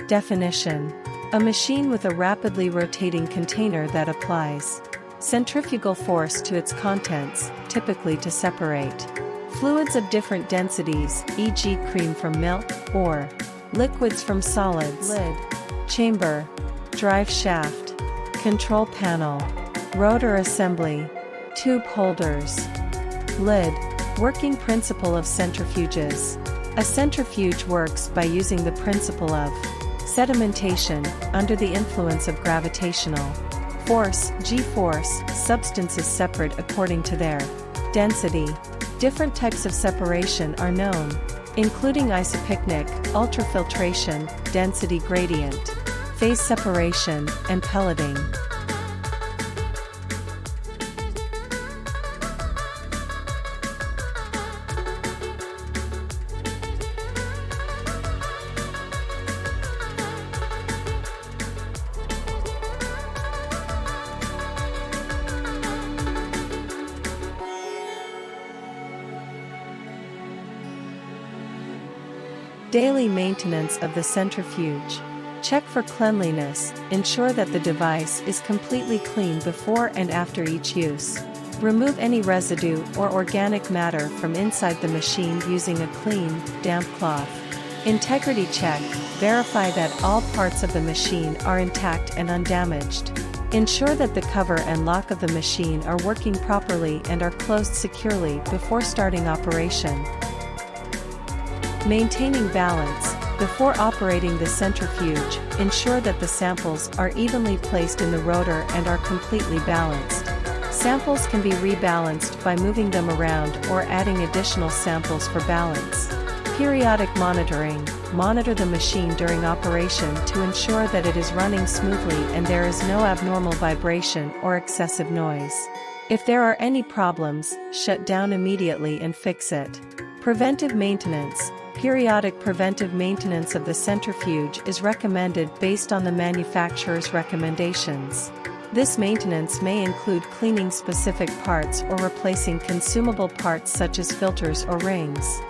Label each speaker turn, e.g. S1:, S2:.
S1: Definition: a machine with a rapidly rotating container that applies centrifugal force to its contents, typically to separate fluids of different densities, e.g. cream from milk, or liquids from solids. Lid, chamber, drive shaft, control panel, rotor assembly, tube holders. Lid, working principle of centrifuges. A centrifuge works by using the principle of sedimentation under the influence of gravitational force, g-force. Substances separate according to their density. Different types of separation are known, including isopycnic, ultrafiltration, density gradient, phase separation, and pelleting. Daily maintenance of the centrifuge. Check for cleanliness, ensure that the device is completely clean before and after each use. Remove any residue or organic matter from inside the machine using a clean, damp cloth. Integrity check, verify that all parts of the machine are intact and undamaged. Ensure that the cover and lock of the machine are working properly and are closed securely before starting operation. Maintaining balance. Before operating the centrifuge, ensure that the samples are evenly placed in the rotor and are completely balanced. Samples can be rebalanced by moving them around or adding additional samples for balance. Periodic monitoring. Monitor the machine during operation to ensure that it is running smoothly and there is no abnormal vibration or excessive noise. If there are any problems, shut down immediately and fix it. Preventive maintenance. Periodic preventive maintenance of the centrifuge is recommended based on the manufacturer's recommendations. This maintenance may include cleaning specific parts or replacing consumable parts such as filters or rings.